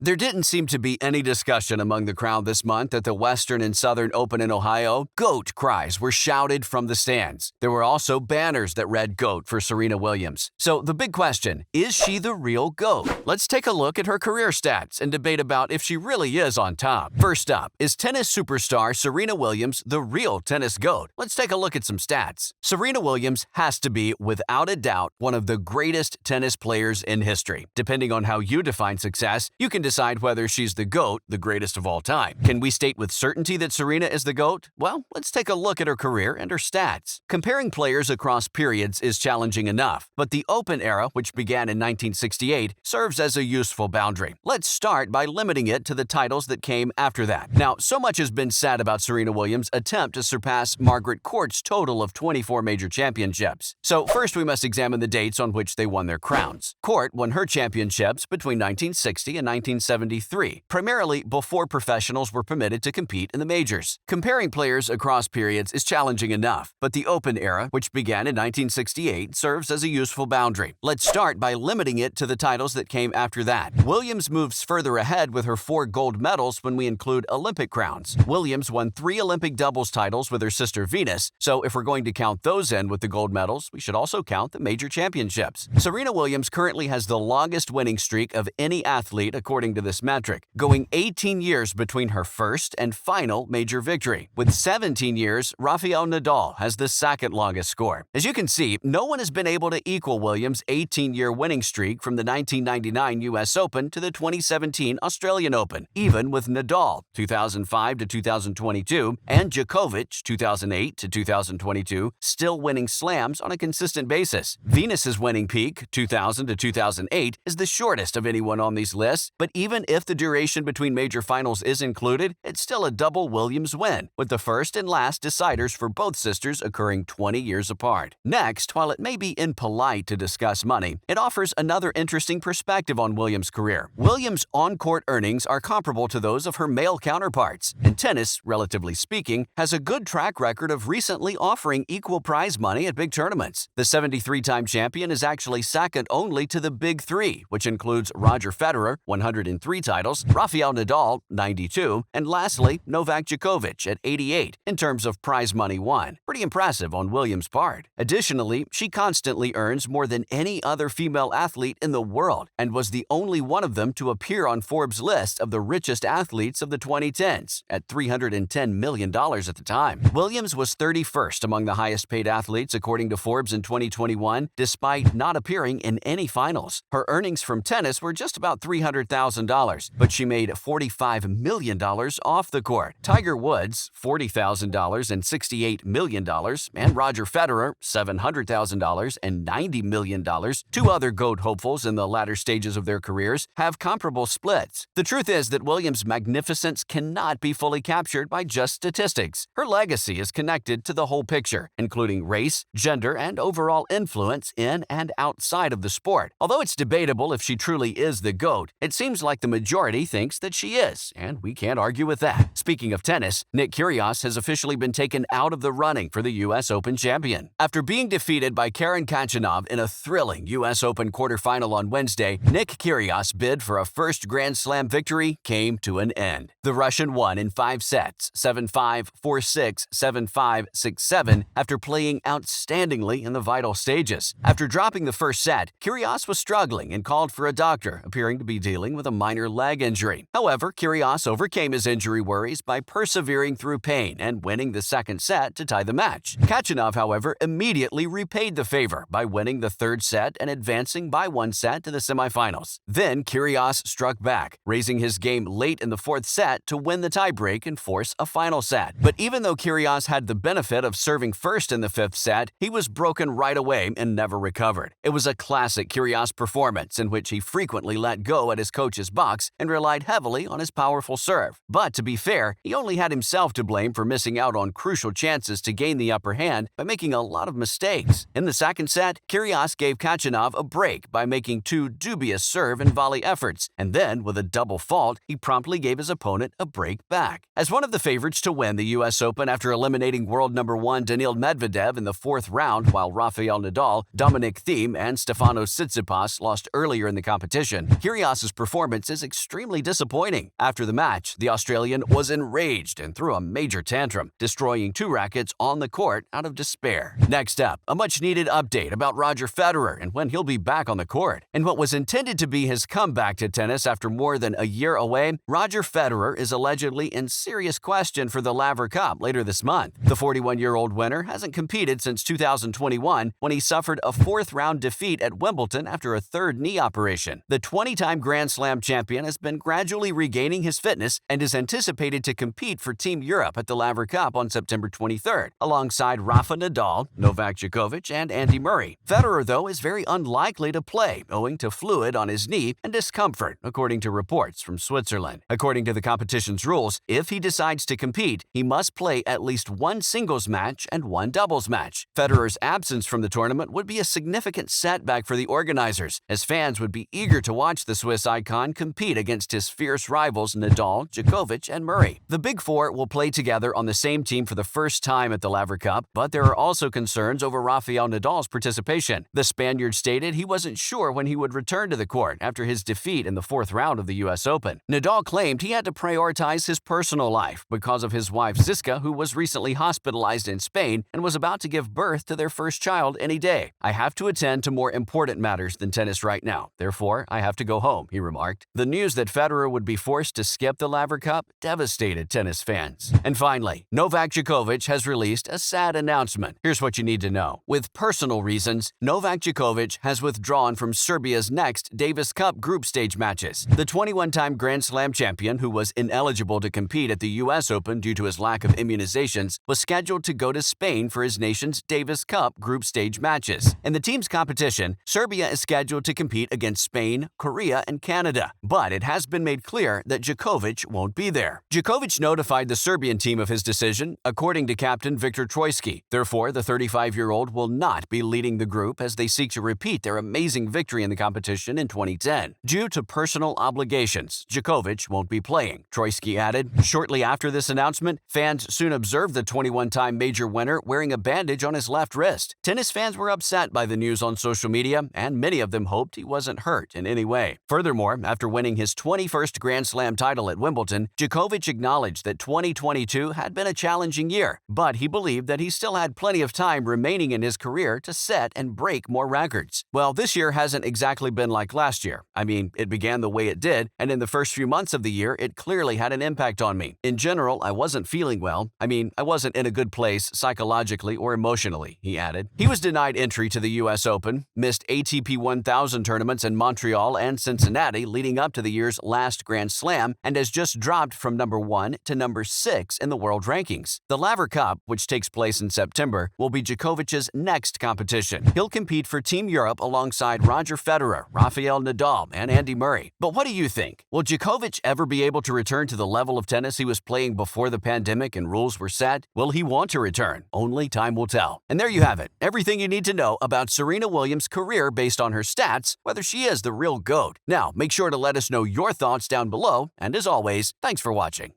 There didn't seem to be any discussion among the crowd this month at the Western and Southern Open in Ohio. GOAT cries were shouted from the stands. There were also banners that read GOAT for Serena Williams. So the big question, is she the real GOAT? Let's take a look at her career stats and debate about if she really is on top. First up, is tennis superstar Serena Williams the real tennis GOAT? Let's take a look at some stats. Serena Williams has to be, without a doubt, one of the greatest tennis players in history. Depending on how you define success, you can decide whether she's the GOAT, the greatest of all time. Can we state with certainty that Serena is the GOAT? Well, let's take a look at her career and her stats. Comparing players across periods is challenging enough, but the Open era, which began in 1968, serves as a useful boundary. Let's start by limiting it to the titles that came after that. Now, so much has been said about Serena Williams' attempt to surpass Margaret Court's total of 24 major championships. So first we must examine the dates on which they won their crowns. Court won her championships between 1960 and 1973, primarily before professionals were permitted to compete in the majors. Comparing players across periods is challenging enough, but the Open era, which began in 1968, serves as a useful boundary. Let's start by limiting it to the titles that came after that. Williams moves further ahead with her 4 gold medals when we include Olympic crowns. Williams won 3 Olympic doubles titles with her sister Venus, so if we're going to count those in with the gold medals, we should also count the major championships. Serena Williams currently has the longest winning streak of any athlete according to this metric, going 18 years between her first and final major victory. With 17 years, Rafael Nadal has the second longest score. As you can see, no one has been able to equal Williams' 18-year winning streak from the 1999 US Open to the 2017 Australian Open, even with Nadal, 2005 to 2022, and Djokovic, 2008 to 2022, still winning slams on a consistent basis. Venus's winning peak, 2000 to 2008, is the shortest of anyone on these lists, but even if the duration between major finals is included, it's still a double Williams win, with the first and last deciders for both sisters occurring 20 years apart. Next, while it may be impolite to discuss money, it offers another interesting perspective on Williams' career. Williams' on-court earnings are comparable to those of her male counterparts, and tennis, relatively speaking, has a good track record of recently offering equal prize money at big tournaments. The 73-time champion is actually second only to the Big Three, which includes Roger Federer, 103 titles, Rafael Nadal, 92, and lastly, Novak Djokovic at 88 in terms of prize money won. Pretty impressive on Williams' part. Additionally, she constantly earns more than any other female athlete in the world and was the only one of them to appear on Forbes' list of the richest athletes of the 2010s at $310 million at the time. Williams was 31st among the highest-paid athletes according to Forbes in 2021, despite not appearing in any finals. Her earnings from tennis were just about $300,000, but she made $45 million off the court. Tiger Woods, $40,000 and $68 million, and Roger Federer, $700,000 and $90 million, two other GOAT hopefuls in the latter stages of their careers, have comparable splits. The truth is that Williams' magnificence cannot be fully captured by just statistics. Her legacy is connected to the whole picture, including race, gender, and overall influence in and outside of the sport. Although it's debatable if she truly is the GOAT, it seems like the majority thinks that she is, and we can't argue with that. Speaking of tennis, Nick Kyrgios has officially been taken out of the running for the US Open champion. After being defeated by Karen Khachanov in a thrilling US Open quarterfinal on Wednesday, Nick Kyrgios' bid for a first Grand Slam victory came to an end. The Russian won in 5 sets, 7-5, 4-6, 7-5, 6-7, after playing outstandingly in the vital stages. After dropping the first set, Kyrgios was struggling and called for a doctor, appearing to be dealing with a minor leg injury. However, Kyrgios overcame his injury worries by persevering through pain and winning the second set to tie the match. Khachanov, however, immediately repaid the favor by winning the third set and advancing by 1 set to the semifinals. Then Kyrgios struck back, raising his game late in the fourth set to win the tiebreak and force a final set. But even though Kyrgios had the benefit of serving first in the fifth set, he was broken right away and never recovered. It was a classic Kyrgios performance in which he frequently let go at his coach's box and relied heavily on his powerful serve. But to be fair, he only had himself to blame for missing out on crucial chances to gain the upper hand by making a lot of mistakes. In the second set, Kyrgios gave Khachanov a break by making 2 dubious serve and volley efforts, and then, with a double fault, he promptly gave his opponent a break back. As one of the favorites to win the US Open after eliminating world number 1 Daniil Medvedev in the 4th round while Rafael Nadal, Dominic Thiem, and Stefanos Tsitsipas lost earlier in the competition, Kyrgios' performance performance is extremely disappointing. After the match, the Australian was enraged and threw a major tantrum, destroying 2 rackets on the court out of despair. Next up, a much-needed update about Roger Federer and when he'll be back on the court. In what was intended to be his comeback to tennis after more than a year away, Roger Federer is allegedly in serious question for the Laver Cup later this month. The 41-year-old winner hasn't competed since 2021 when he suffered a 4th-round defeat at Wimbledon after a 3rd knee operation. The 20-time Grand Slam champion has been gradually regaining his fitness and is anticipated to compete for Team Europe at the Laver Cup on September 23rd, alongside Rafa Nadal, Novak Djokovic, and Andy Murray. Federer, though, is very unlikely to play, owing to fluid on his knee and discomfort, according to reports from Switzerland. According to the competition's rules, if he decides to compete, he must play at least 1 singles match and 1 doubles match. Federer's absence from the tournament would be a significant setback for the organizers, as fans would be eager to watch the Swiss icon compete against his fierce rivals Nadal, Djokovic, and Murray. The Big Four will play together on the same team for the first time at the Laver Cup, but there are also concerns over Rafael Nadal's participation. The Spaniard stated he wasn't sure when he would return to the court after his defeat in the 4th round of the U.S. Open. Nadal claimed he had to prioritize his personal life because of his wife Ziska, who was recently hospitalized in Spain and was about to give birth to their first child any day. "I have to attend to more important matters than tennis right now. Therefore, I have to go home," he remarked. The news that Federer would be forced to skip the Laver Cup devastated tennis fans. And finally, Novak Djokovic has released a sad announcement. Here's what you need to know. With personal reasons, Novak Djokovic has withdrawn from Serbia's next Davis Cup group stage matches. The 21-time Grand Slam champion, who was ineligible to compete at the U.S. Open due to his lack of immunizations, was scheduled to go to Spain for his nation's Davis Cup group stage matches. In the team's competition, Serbia is scheduled to compete against Spain, Korea, and Canada, but it has been made clear that Djokovic won't be there. Djokovic notified the Serbian team of his decision, according to captain Viktor Troicki. Therefore, the 35-year-old will not be leading the group as they seek to repeat their amazing victory in the competition in 2010. Due to personal obligations, Djokovic won't be playing, Troicki added. Shortly after this announcement, fans soon observed the 21-time major winner wearing a bandage on his left wrist. Tennis fans were upset by the news on social media, and many of them hoped he wasn't hurt in any way. Furthermore, after winning his 21st Grand Slam title at Wimbledon, Djokovic acknowledged that 2022 had been a challenging year, but he believed that he still had plenty of time remaining in his career to set and break more records. "Well, this year hasn't exactly been like last year. I mean, it began the way it did, and in the first few months of the year, it clearly had an impact on me. In general, I wasn't feeling well. I wasn't in a good place psychologically or emotionally," he added. He was denied entry to the U.S. Open, missed ATP 1000 tournaments in Montreal and Cincinnati leading up to the year's last Grand Slam, and has just dropped from number 1 to number 6 in the world rankings. The Laver Cup, which takes place in September, will be Djokovic's next competition. He'll compete for Team Europe alongside Roger Federer, Rafael Nadal, and Andy Murray. But what do you think? Will Djokovic ever be able to return to the level of tennis he was playing before the pandemic and rules were set? Will he want to return? Only time will tell. And there you have it. Everything you need to know about Serena Williams' career based on her stats, whether she is the real GOAT. Now, make sure to let us know your thoughts down below, and as always, thanks for watching.